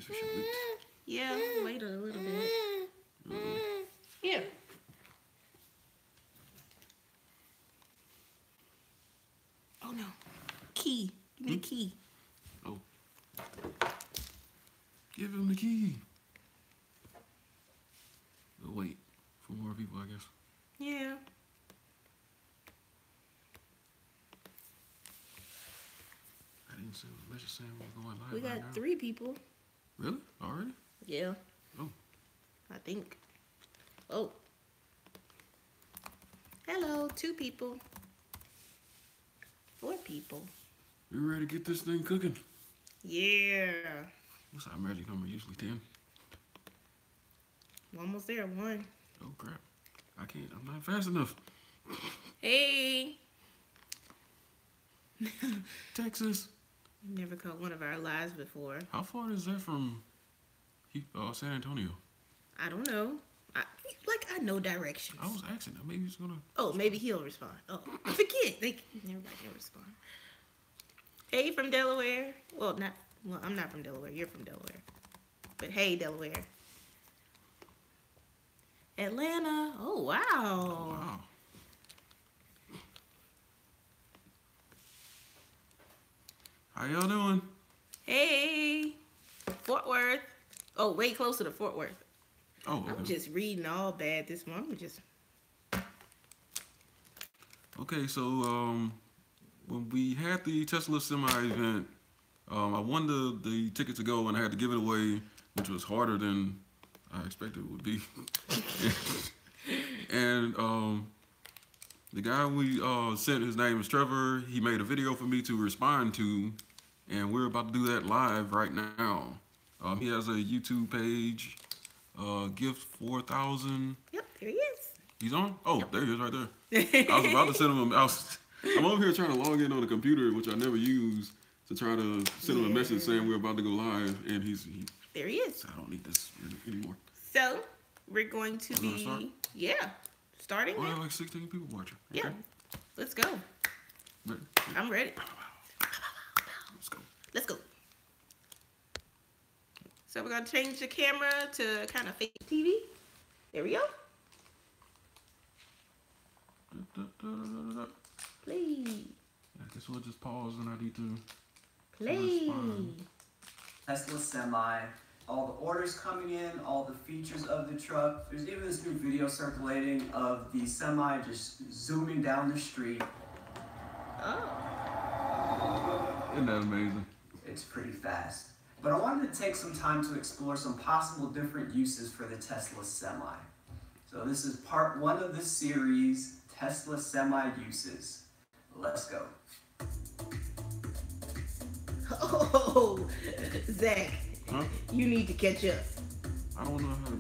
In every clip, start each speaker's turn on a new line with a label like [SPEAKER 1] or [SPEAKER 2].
[SPEAKER 1] guess we should wait.
[SPEAKER 2] Yeah, wait a little bit. Yeah. Oh no. Key. Give me the key.
[SPEAKER 1] Oh. Give him the key. We'll wait for more people, I guess.
[SPEAKER 2] Yeah.
[SPEAKER 1] I didn't see a message saying we're going live.
[SPEAKER 2] We got
[SPEAKER 1] right now.
[SPEAKER 2] 3 people.
[SPEAKER 1] Really? Already?
[SPEAKER 2] Yeah.
[SPEAKER 1] Oh.
[SPEAKER 2] I think. Oh. Hello, 2 people. 4 people.
[SPEAKER 1] You ready to get this thing cooking?
[SPEAKER 2] Yeah.
[SPEAKER 1] What's our magic number? Usually 10.
[SPEAKER 2] We're almost there. 1.
[SPEAKER 1] Oh crap. I can't. I'm not fast enough.
[SPEAKER 2] Hey.
[SPEAKER 1] Texas.
[SPEAKER 2] Never caught one of our lives before.
[SPEAKER 1] How far is that from San Antonio?
[SPEAKER 2] I don't know. I know directions.
[SPEAKER 1] I was asking. Maybe he's gonna.
[SPEAKER 2] Oh, maybe he'll respond. Oh, I forget. Everybody can respond. Hey, from Delaware. Well, I'm not from Delaware. You're from Delaware. But hey, Delaware. Atlanta. Oh, wow.
[SPEAKER 1] Wow. How y'all doing?
[SPEAKER 2] Hey. Fort Worth. Oh, way closer to Fort Worth.
[SPEAKER 1] Oh, okay.
[SPEAKER 2] I'm just reading all bad this morning.
[SPEAKER 1] Okay, so when we had the Tesla semi event, I won the ticket to go, and I had to give it away, which was harder than I expected it would be. And the guy we sent, his name is Trevor. He made a video for me to respond to, and we're about to do that live right now. He has a YouTube page, Gift 4000.
[SPEAKER 2] Yep, there he is.
[SPEAKER 1] He's on? Oh,
[SPEAKER 2] Yep.
[SPEAKER 1] There he is right there. I was about to send him I'm over here trying to log in on the computer, which I never use, to try to send him a message saying we're about to go live, and
[SPEAKER 2] there he is.
[SPEAKER 1] I don't need this anymore.
[SPEAKER 2] So, we're going to be, starting
[SPEAKER 1] Oh,
[SPEAKER 2] now.
[SPEAKER 1] like 16 people watching.
[SPEAKER 2] Yeah,
[SPEAKER 1] Okay.
[SPEAKER 2] let's go.
[SPEAKER 1] Ready?
[SPEAKER 2] I'm ready.
[SPEAKER 1] Let's go.
[SPEAKER 2] Let's go. So we're going to change the camera to kind of fake TV. There we go. Play.
[SPEAKER 1] I guess we'll just pause and I need to
[SPEAKER 2] Play.
[SPEAKER 3] Tesla Semi, all the orders coming in, all the features of the truck. There's even this new video circulating of the Semi just zooming down the street.
[SPEAKER 2] Oh.
[SPEAKER 1] Isn't that amazing?
[SPEAKER 3] It's pretty fast. But I wanted to take some time to explore some possible different uses for the Tesla Semi. So this is part 1 of this series, Tesla Semi uses. Let's go.
[SPEAKER 2] Oh, Zach,
[SPEAKER 1] Huh?
[SPEAKER 2] you need to catch up.
[SPEAKER 1] I don't know how to.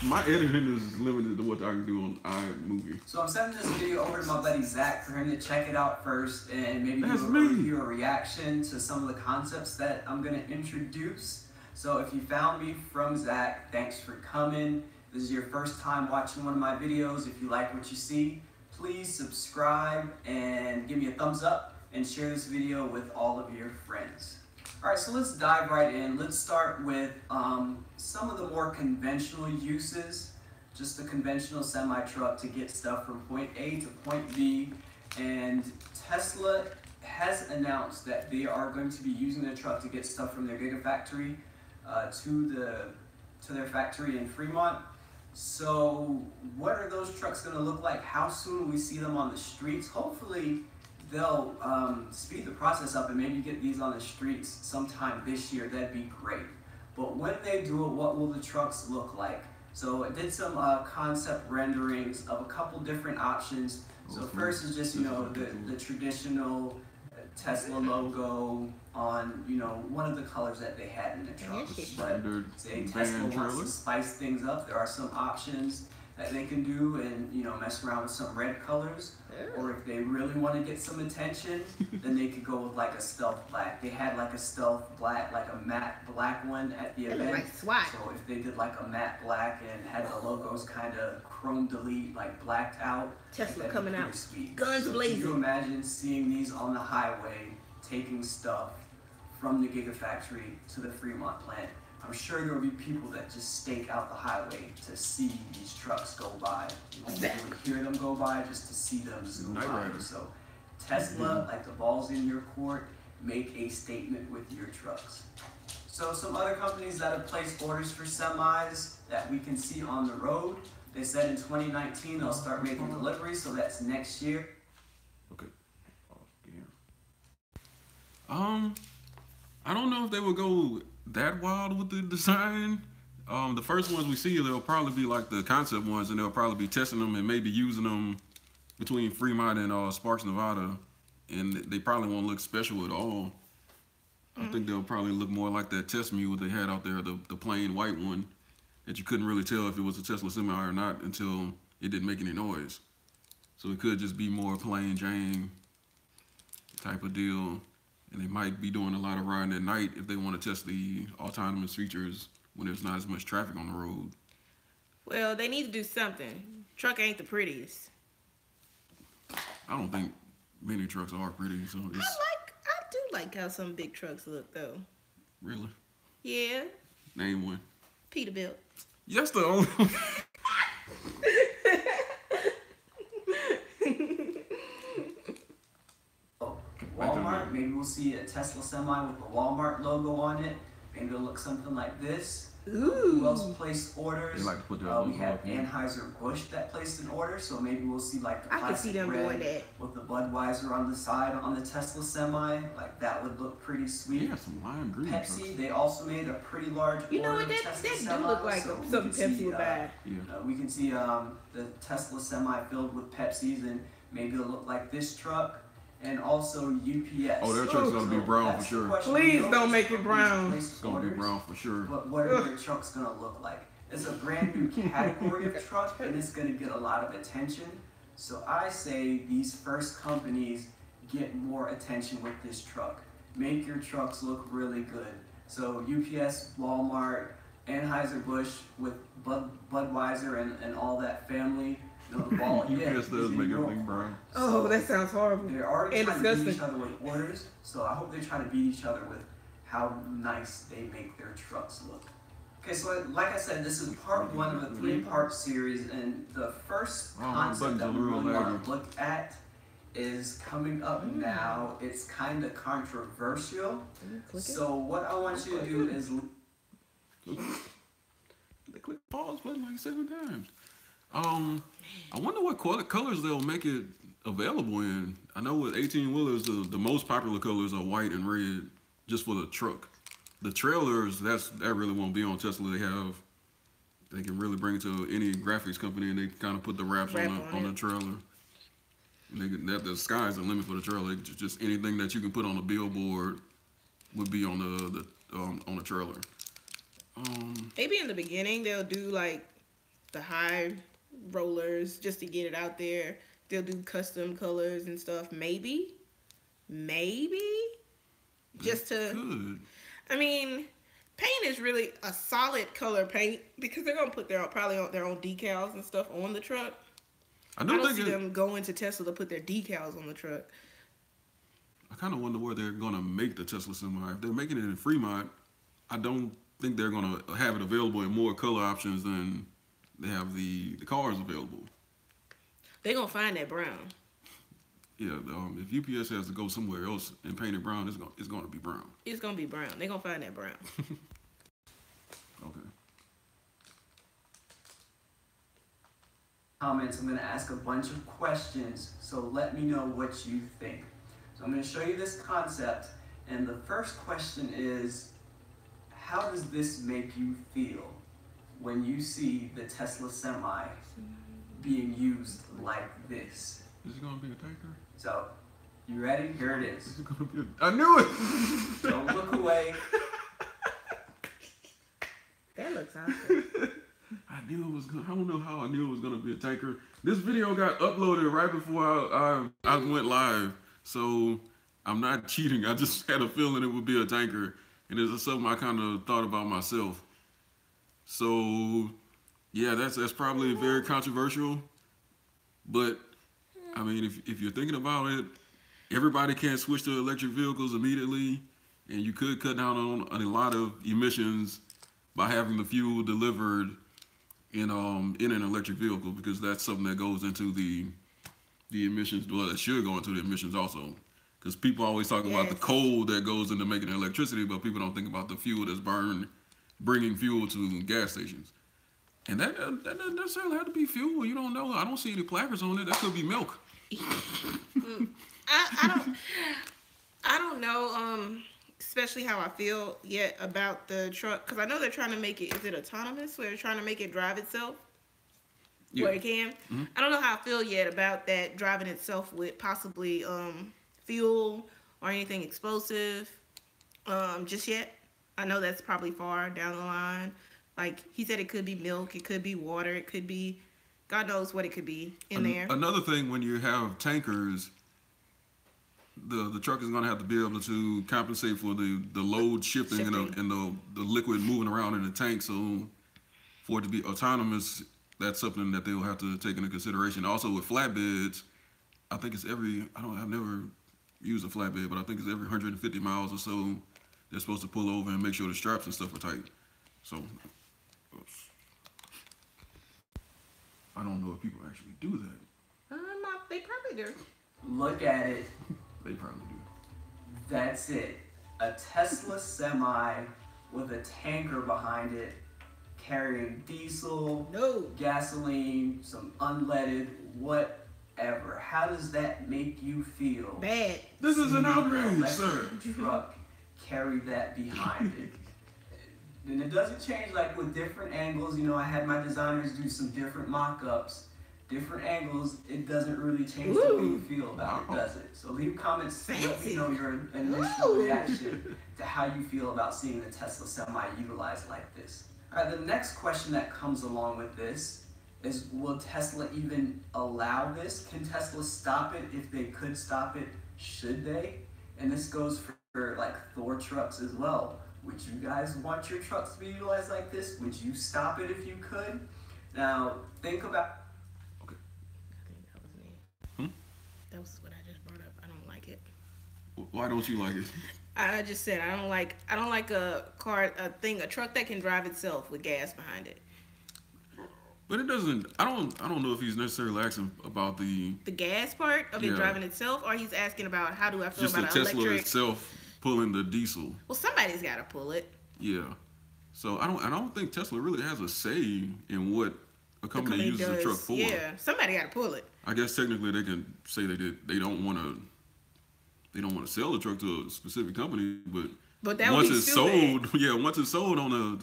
[SPEAKER 1] My editing is limited to what I can do on iMovie.
[SPEAKER 3] So I'm sending this video over to my buddy Zach for him to check it out first and maybe
[SPEAKER 1] That's
[SPEAKER 3] do a
[SPEAKER 1] me.
[SPEAKER 3] review or reaction to some of the concepts that I'm going to introduce. So if you found me from Zach, thanks for coming. This is your first time watching one of my videos. If you like what you see, please subscribe and give me a thumbs up and share this video with all of your friends. Alright, so let's dive right in. Let's start with some of the more conventional uses. Just a conventional semi-truck to get stuff from point A to point B. And Tesla has announced that they are going to be using the truck to get stuff from their Gigafactory to their factory in Fremont. So what are those trucks going to look like? How soon will we see them on the streets? Hopefully they'll speed the process up and maybe get these on the streets sometime this year. That'd be great. But when they do it, what will the trucks look like? So I did some concept renderings of a couple different options. So first is just, the traditional Tesla logo on, one of the colors that they had in the truck. But say Tesla wants to spice things up, there are some options that they can do and, mess around with some red colors. Or if they really want to get some attention, then they could go with like a stealth black. They had like a stealth black, like a matte black one at the event.
[SPEAKER 2] Like SWAT.
[SPEAKER 3] So if they did like a matte black and had the logos kind of chrome delete, like blacked out.
[SPEAKER 2] Tesla coming out.
[SPEAKER 3] Sweet.
[SPEAKER 2] Guns blazing.
[SPEAKER 3] Can you imagine seeing these on the highway, taking stuff from the Gigafactory to the Fremont plant? I'm sure there will be people that just stake out the highway to see these trucks go by. You won't really hear them go by, just to see them zoom by. So Tesla, like the balls in your court, make a statement with your trucks. So some other companies that have placed orders for semis that we can see on the road, they said in 2019 they'll start making deliveries, so that's next year.
[SPEAKER 1] Okay. I don't know if they will go that wild with the design. The first ones we see, they'll probably be like the concept ones, and they'll probably be testing them and maybe using them between Fremont and Sparks, Nevada, and they probably won't look special at all. I think they'll probably look more like that test mule they had out there, the plain white one, that you couldn't really tell if it was a Tesla semi or not until it didn't make any noise. So it could just be more plain Jane type of deal. And they might be doing a lot of riding at night if they want to test the autonomous features when there's not as much traffic on the road.
[SPEAKER 2] Well, they need to do something. Truck ain't the prettiest.
[SPEAKER 1] I don't think many trucks are pretty, so it's...
[SPEAKER 2] I do like how some big trucks look, though.
[SPEAKER 1] Really?
[SPEAKER 2] Yeah.
[SPEAKER 1] Name one.
[SPEAKER 2] Peterbilt.
[SPEAKER 1] Yes, the only one.
[SPEAKER 3] Walmart, maybe we'll see a Tesla semi with a Walmart logo on it. Maybe it'll look something like this.
[SPEAKER 2] Ooh.
[SPEAKER 3] Who else placed orders?
[SPEAKER 1] They like to put their
[SPEAKER 3] we have Anheuser-Busch that placed an order, so maybe we'll see like the
[SPEAKER 2] I can see
[SPEAKER 3] plastic
[SPEAKER 2] them doing
[SPEAKER 3] red
[SPEAKER 2] that.
[SPEAKER 3] with the Budweiser on the side on the Tesla semi. Like that would look pretty sweet.
[SPEAKER 1] Yeah, some lime green
[SPEAKER 3] Pepsi,
[SPEAKER 1] trucks.
[SPEAKER 3] they also made a pretty large
[SPEAKER 2] You know
[SPEAKER 3] order
[SPEAKER 2] what?
[SPEAKER 3] of
[SPEAKER 2] That
[SPEAKER 3] Tesla
[SPEAKER 2] do
[SPEAKER 3] semi,
[SPEAKER 2] look like
[SPEAKER 3] so we
[SPEAKER 2] something
[SPEAKER 3] can
[SPEAKER 2] Pepsi
[SPEAKER 3] see,
[SPEAKER 2] would buy.
[SPEAKER 3] we can see the Tesla semi filled with Pepsis, and maybe it'll look like this truck. And also UPS.
[SPEAKER 1] Oh, their truck's gonna be brown for sure.
[SPEAKER 2] Please don't make it brown.
[SPEAKER 1] It's gonna be brown for sure.
[SPEAKER 3] But what are their trucks gonna look like? It's a brand new category of truck, and it's gonna get a lot of attention. So I say these first companies get more attention with this truck. Make your trucks look really good. So UPS, Walmart, Anheuser-Busch with Budweiser and all that family. The ball,
[SPEAKER 1] UPS does make everything brown.
[SPEAKER 2] Oh, that sounds horrible.
[SPEAKER 3] They're already
[SPEAKER 2] and
[SPEAKER 3] trying to beat
[SPEAKER 2] disgusting.
[SPEAKER 3] each other with orders, so I hope they try to beat each other with how nice they make their trucks look. Okay, so like I said, this is part one of a three-part series, and the first concept that we really want to look at is coming up now. It's kind of controversial. So what I want you to do is...
[SPEAKER 1] They click pause button like 7 times. I wonder what colors they'll make it available in. I know with 18-wheelers, the most popular colors are white and red, just for the truck. The trailers, that really won't be on Tesla. They can really bring it to any graphics company, and they kind of put the wraps on the trailer. The sky's the limit for the trailer. Just anything that you can put on a billboard would be on the trailer.
[SPEAKER 2] Maybe in the beginning they'll do like the high rollers just to get it out there. They'll do custom colors and stuff. Maybe just to.
[SPEAKER 1] Good.
[SPEAKER 2] I mean, paint is really a solid color paint because they're gonna put probably their own decals and stuff on the truck. I don't see them going to Tesla to put their decals on the truck.
[SPEAKER 1] I kind of wonder where they're gonna make the Tesla semi. If they're making it in Fremont, I don't think they're gonna have it available in more color options than they have the cars available.
[SPEAKER 2] They're gonna find that brown.
[SPEAKER 1] Yeah, if UPS has to go somewhere else and paint it brown, it's gonna be brown.
[SPEAKER 2] It's gonna be brown. They're gonna find that brown.
[SPEAKER 1] Okay.
[SPEAKER 3] Comments, I'm gonna ask a bunch of questions, so let me know what you think. So I'm gonna show you this concept, and the first question is, how does this make you feel when you see the Tesla semi being used like this?
[SPEAKER 1] Is it gonna be a tanker?
[SPEAKER 3] So, you ready? Here it is.
[SPEAKER 1] Is it gonna be I knew it!
[SPEAKER 3] Don't look away.
[SPEAKER 2] That looks awesome.
[SPEAKER 1] I knew it was gonna, I don't know how I knew it was gonna be a tanker. This video got uploaded right before I went live, so I'm not cheating. I just had a feeling it would be a tanker, and it's something I kind of thought about myself. So, yeah, that's probably very controversial, but I mean, if you're thinking about it, everybody can't switch to electric vehicles immediately, and you could cut down on a lot of emissions by having the fuel delivered in an electric vehicle, because that's something that goes into the emissions. Well, that should go into the emissions also, because people always talk about the coal that goes into making electricity, but people don't think about the fuel that's burned, bringing fuel to gas stations. And that doesn't necessarily have to be fuel. You don't know. I don't see any placards on it. That could be milk.
[SPEAKER 2] I don't know, especially how I feel yet about the truck, because I know they're trying to make it. Is it autonomous? Where they're trying to make it drive itself, where it can. Mm-hmm. I don't know how I feel yet about that driving itself with possibly fuel or anything explosive. Just yet. I know that's probably far down the line. Like he said, it could be milk, it could be water, it could be, God knows what it could be in there.
[SPEAKER 1] Another thing, when you have tankers, the truck is going to have to be able to compensate for the load shifting. And the liquid moving around in the tank. So for it to be autonomous, that's something that they'll have to take into consideration. Also with flatbeds, I think it's I've never used a flatbed, but I think it's every 150 miles or so, they're supposed to pull over and make sure the straps and stuff are tight. So I don't know if people actually do that.
[SPEAKER 2] They probably do.
[SPEAKER 3] Look at it.
[SPEAKER 1] They probably do.
[SPEAKER 3] That's it. A Tesla semi with a tanker behind it, carrying diesel, gasoline, some unleaded, whatever. How does that make you feel?
[SPEAKER 2] Bad.
[SPEAKER 1] This is an outrage, sir.
[SPEAKER 3] Truck carry that behind it. And it doesn't change, like with different angles. You know, I had my designers do some different mock-ups, different angles. It doesn't really change the way you feel about it, does it? So leave comments, let me know your initial reaction to how you feel about seeing the Tesla Semi utilized like this. All right, the next question that comes along with this is, will Tesla even allow this? Can Tesla stop it? If they could stop it, should they? And this goes for like Thor trucks as well. Would you guys want your trucks to be utilized like this? Would you stop it if you could? Now, think about...
[SPEAKER 2] Okay. I think that was me. That was what I just brought up. I don't like it.
[SPEAKER 1] Why don't you like it?
[SPEAKER 2] I just said I don't like a truck that can drive itself with gas behind it.
[SPEAKER 1] But it doesn't. I don't know if he's necessarily asking about the
[SPEAKER 2] gas part of it driving itself, or he's asking about how do I feel
[SPEAKER 1] just
[SPEAKER 2] about
[SPEAKER 1] the
[SPEAKER 2] an
[SPEAKER 1] Tesla
[SPEAKER 2] electric
[SPEAKER 1] itself pulling the diesel.
[SPEAKER 2] Well, somebody's got to pull it.
[SPEAKER 1] Yeah. So I don't think Tesla really has a say in what a company uses a truck for.
[SPEAKER 2] Yeah, somebody got to pull it.
[SPEAKER 1] I guess technically they can say they don't want to sell the truck to a specific company, but
[SPEAKER 2] that
[SPEAKER 1] once
[SPEAKER 2] would be
[SPEAKER 1] it's
[SPEAKER 2] stupid.
[SPEAKER 1] once it's sold on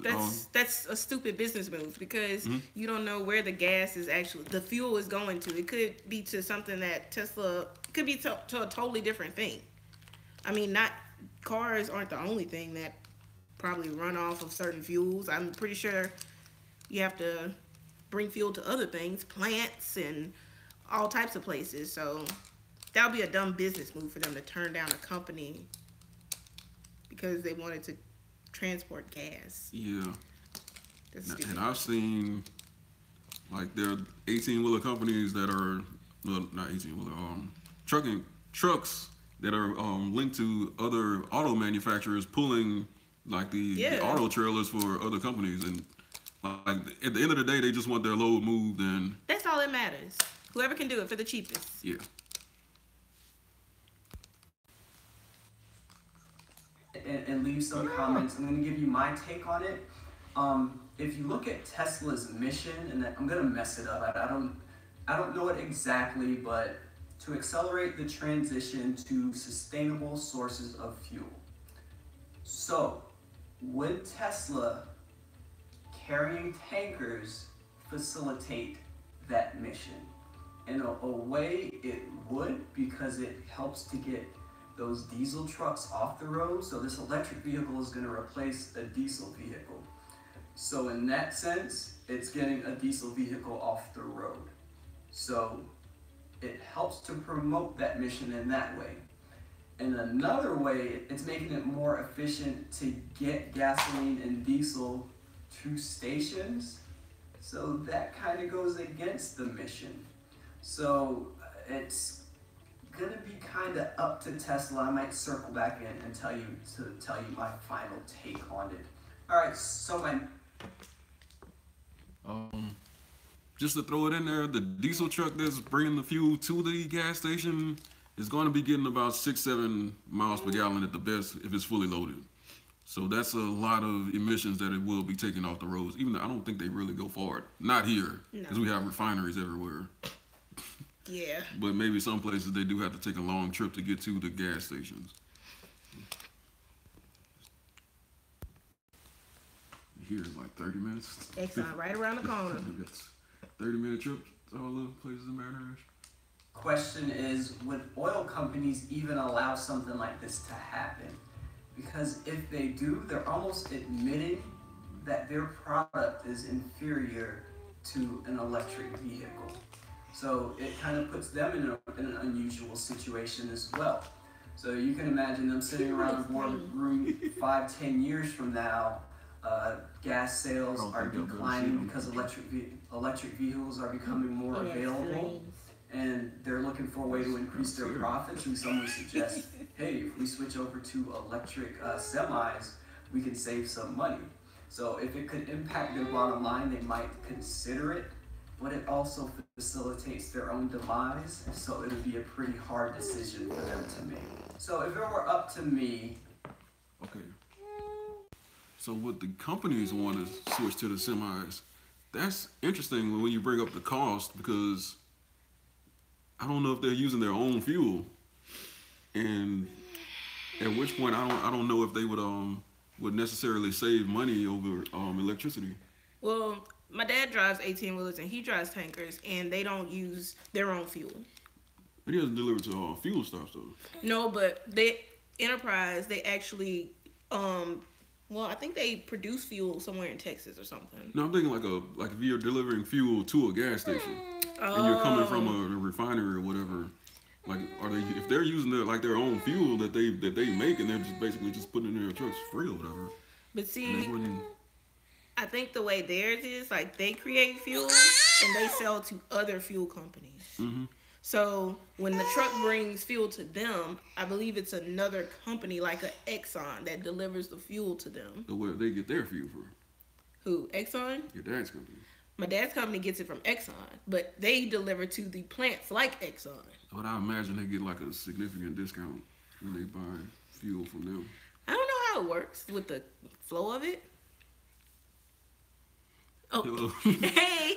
[SPEAKER 2] that's a stupid business move, because you don't know where the gas is the fuel is going to. It could be to something that Tesla could be to a totally different thing. I mean, cars aren't the only thing that probably run off of certain fuels. I'm pretty sure you have to bring fuel to other things, plants and all types of places. So that would be a dumb business move for them to turn down a company because they wanted to transport gas.
[SPEAKER 1] Yeah.
[SPEAKER 2] That's stupid.
[SPEAKER 1] And I've seen, like, there are 18-wheeler companies that are, well, not 18-wheeler, trucks that are linked to other auto manufacturers pulling, like, the auto trailers for other companies. And, like, at the end of the day, they just want their load moved. And
[SPEAKER 2] that's all that matters. Whoever can do it for the cheapest.
[SPEAKER 1] Yeah.
[SPEAKER 3] And leave some comments. I'm going to give you my take on it. If you look at Tesla's mission, and I'm going to mess it up. I don't know it exactly, but to accelerate the transition to sustainable sources of fuel. So, would Tesla carrying tankers facilitate that mission? In a way, it would, because it helps to get those diesel trucks off the road. So this electric vehicle is going to replace a diesel vehicle. So in that sense, it's getting a diesel vehicle off the road. So it helps to promote that mission in that way. In another way, it's making it more efficient to get gasoline and diesel to stations. So that kind of goes against the mission. So it's gonna be kind of up to Tesla. I might circle back in and tell you my final take on it. All right, so my
[SPEAKER 1] Um, just to throw it in there, the diesel truck that's bringing the fuel to the gas station is going to be getting about 6-7 miles per gallon at the best if it's fully loaded. So that's a lot of emissions that it will be taking off the roads. Even though I don't think they really go far. Not here, because we have refineries everywhere.
[SPEAKER 2] Yeah.
[SPEAKER 1] But maybe some places they do have to take a long trip to get to the gas stations. Here is like 30 minutes.
[SPEAKER 2] Exxon right around the corner.
[SPEAKER 1] 30-minute trip to all the places in Baton Rouge.
[SPEAKER 3] Question is, would oil companies even allow something like this to happen? Because if they do, they're almost admitting that their product is inferior to an electric vehicle. So it kind of puts them in an unusual situation as well. So you can imagine them sitting around a boardroom 5-10 years from now. Gas sales are declining because electric vehicles are becoming more available, and they're looking for a way to increase their profits. And someone suggests, hey, if we switch over to electric semis, we can save some money. So if it could impact their bottom line, they might consider it, but it also facilitates their own demise, so it would be a pretty hard decision for them to make. So if it were up to me...
[SPEAKER 1] Okay. So what the companies want to switch to the semis, that's interesting when you bring up the cost, because I don't know if they're using their own fuel, and at which point I don't know if they would necessarily save money over electricity.
[SPEAKER 2] Well, my dad drives 18-wheelers and he drives tankers, and they don't use their own fuel.
[SPEAKER 1] But he doesn't deliver to fuel stops though.
[SPEAKER 2] No, but Enterprise, they actually well, I think they produce fuel somewhere in Texas or something.
[SPEAKER 1] No, I'm thinking like if you're delivering fuel to a gas station and you're coming from a refinery or whatever. Like, if they're using their own fuel that they make, and they're just basically just putting it in their trucks free or whatever.
[SPEAKER 2] But see, I think the way theirs is, like, they create fuel and they sell to other fuel companies. Mm-hmm. So when the truck brings fuel to them, I believe it's another company like an Exxon that delivers the fuel to them.
[SPEAKER 1] So where they get their fuel from?
[SPEAKER 2] Who? Exxon?
[SPEAKER 1] Your dad's company.
[SPEAKER 2] My dad's company gets it from Exxon, but they deliver to the plants like Exxon.
[SPEAKER 1] But I imagine they get like a significant discount when they buy fuel from them.
[SPEAKER 2] I don't know how it works with the flow of it. Oh, hey,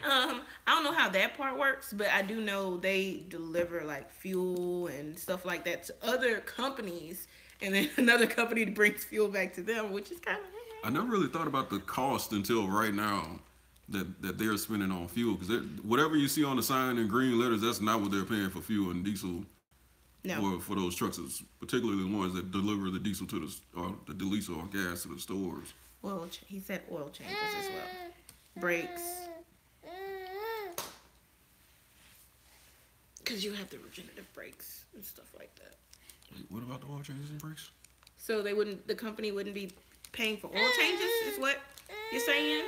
[SPEAKER 2] I don't know how that part works, but I do know they deliver like fuel and stuff like that to other companies, and then another company brings fuel back to them, which is kind of...
[SPEAKER 1] I never really thought about the cost until right now that they're spending on fuel, because whatever you see on the sign in green letters, that's not what they're paying for fuel and diesel. No. For those trucks, particularly the ones that deliver the diesel to the diesel or gas to the stores.
[SPEAKER 2] Well, he said oil changes as well. Brakes. Because you have the regenerative brakes and stuff like that.
[SPEAKER 1] Wait, what about the oil changes and brakes?
[SPEAKER 2] So the company wouldn't be paying for oil changes, is what you're saying?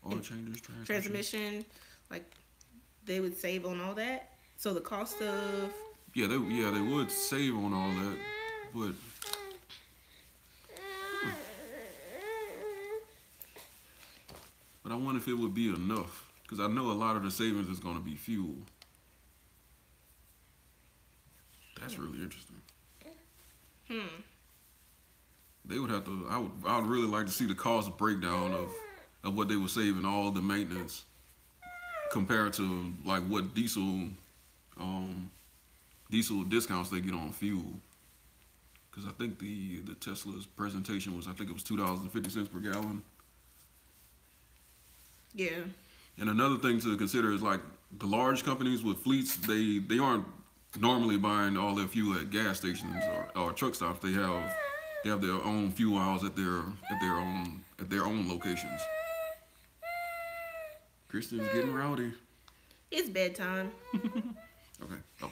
[SPEAKER 1] Oil changes,
[SPEAKER 2] transmission, like they would save on all that. So the cost of...
[SPEAKER 1] Yeah, they would save on all that, but... But I wonder if it would be enough, because I know a lot of the savings is going to be fuel. That's really interesting. They would have to... I would really like to see the cost breakdown of what they would save in all the maintenance compared to like what diesel discounts they get on fuel. Because I think the Tesla's presentation was, I think it was $2.50 per gallon.
[SPEAKER 2] Yeah.
[SPEAKER 1] And another thing to consider is like the large companies with fleets, they aren't normally buying all their fuel at gas stations or truck stops. They have their own fuel aisles at their own locations. Kristen's getting rowdy.
[SPEAKER 2] It's bedtime.
[SPEAKER 1] Okay. Oh.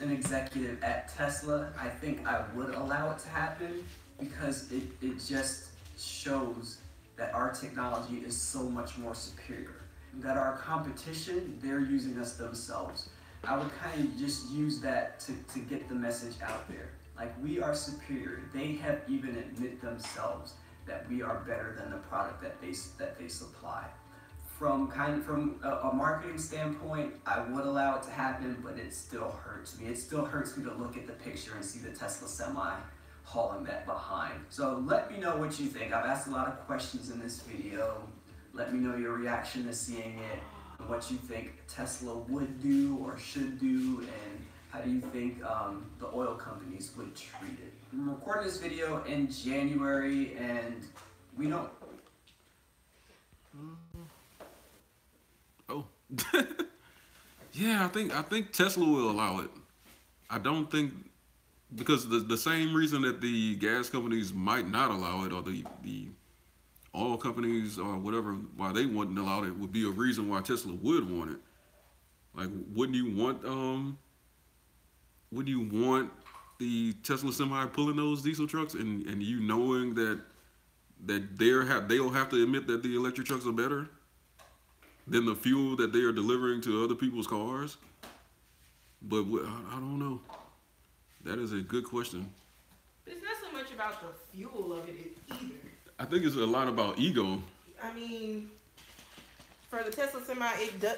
[SPEAKER 3] An executive at Tesla, I think I would allow it to happen, because it just shows that our technology is so much more superior. That our competition, they're using us themselves. I would kind of just use that to get the message out there. Like, we are superior. They have even admit themselves that we are better than the product that they supply. From a marketing standpoint, I would allow it to happen, but it still hurts me. It still hurts me to look at the picture and see the Tesla Semi hauling that behind. So let me know what you think. I've asked a lot of questions in this video. Let me know your reaction to seeing it, and what you think Tesla would do or should do, and how do you think the oil companies would treat it. I'm recording this video in January, and we don't...
[SPEAKER 1] Oh. Yeah, I think Tesla will allow it. I don't think, because the same reason that the gas companies might not allow it, or the oil companies or whatever, why they wouldn't allow it, would be a reason why Tesla would want it. Like, wouldn't you want the Tesla Semi pulling those diesel trucks, and you knowing that they'll have to admit that the electric trucks are better than the fuel that they are delivering to other people's cars? But I don't know. That is a good question.
[SPEAKER 2] It's not so much about the fuel of it either.
[SPEAKER 1] I think it's a lot about ego.
[SPEAKER 2] I mean, for the Tesla Semi,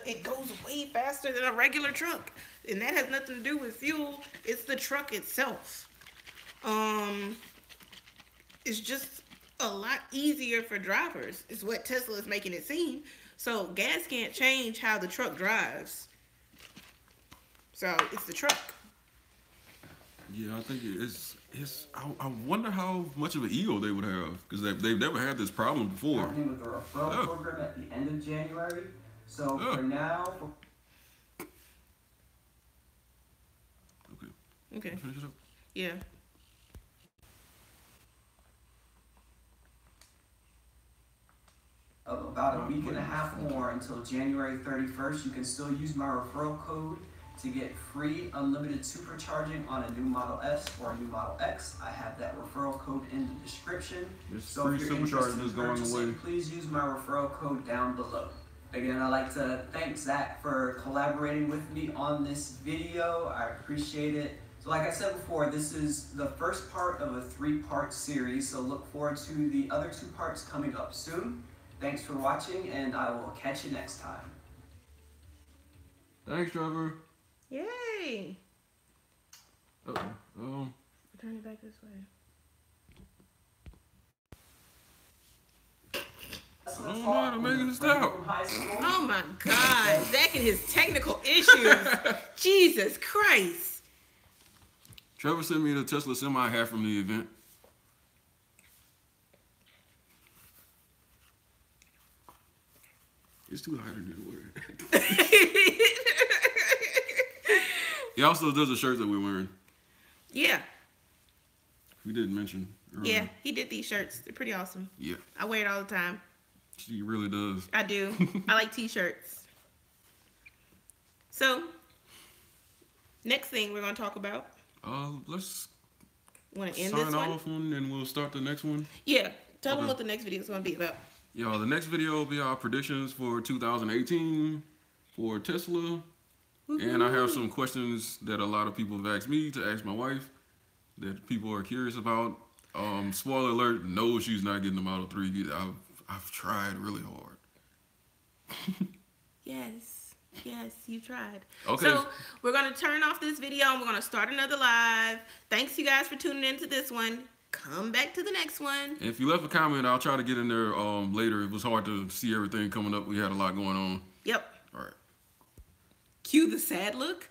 [SPEAKER 2] it goes way faster than a regular truck, and that has nothing to do with fuel. It's the truck itself. It's just a lot easier for drivers, is what Tesla is making it seem. So gas can't change how the truck drives. So it's the truck.
[SPEAKER 1] Yeah, I think it's. I wonder how much of an ego they would have, because they've never had this problem before.
[SPEAKER 3] Happening with the referral program at the end of January. So for now.
[SPEAKER 1] Okay. Finish it up.
[SPEAKER 2] Yeah.
[SPEAKER 3] About a week and a half more until January 31st, you can still use my referral code to get free unlimited supercharging on a new Model S or a new Model X. I have that referral code in the description.
[SPEAKER 1] So if you're interested in purchasing,
[SPEAKER 3] please use my referral code down below. Again, I'd like to thank Zach for collaborating with me on this video. I appreciate it. So like I said before, this is the first part of a 3-part series, so look forward to the other 2 parts coming up soon. Thanks for watching, and I will catch you next time.
[SPEAKER 1] Thanks, Trevor.
[SPEAKER 2] Yay!
[SPEAKER 1] Uh-oh.
[SPEAKER 2] Turn it back this way.
[SPEAKER 1] I don't know how to make this out.
[SPEAKER 2] Oh my God, Zach and his technical issues. Jesus Christ.
[SPEAKER 1] Trevor sent me the Tesla Semi I had from the event. It's too hot in there. He also does the shirts that we're wearing.
[SPEAKER 2] Yeah.
[SPEAKER 1] We didn't mention earlier.
[SPEAKER 2] Yeah, he did these shirts. They're pretty awesome.
[SPEAKER 1] Yeah.
[SPEAKER 2] I wear it all the time.
[SPEAKER 1] She really does.
[SPEAKER 2] I do. I like t-shirts. So, next thing we're going to talk about.
[SPEAKER 1] Let's
[SPEAKER 2] Want to end
[SPEAKER 1] sign
[SPEAKER 2] this one?
[SPEAKER 1] off and we'll start the next one.
[SPEAKER 2] Yeah. Tell them what the next video is going to be about.
[SPEAKER 1] Y'all, the next video will be our predictions for 2018 for Tesla. And I have some questions that a lot of people have asked me to ask my wife that people are curious about. Spoiler alert, no, she's not getting the Model 3. I've tried really hard.
[SPEAKER 2] Yes, you tried.
[SPEAKER 1] Okay.
[SPEAKER 2] So we're going to turn off this video and we're going to start another live. Thanks you guys for tuning into this one. Come back to the next one.
[SPEAKER 1] If you left a comment, I'll try to get in there later. It was hard to see everything coming up. We had a lot going on.
[SPEAKER 2] Yep.
[SPEAKER 1] All right.
[SPEAKER 2] Cue the sad look.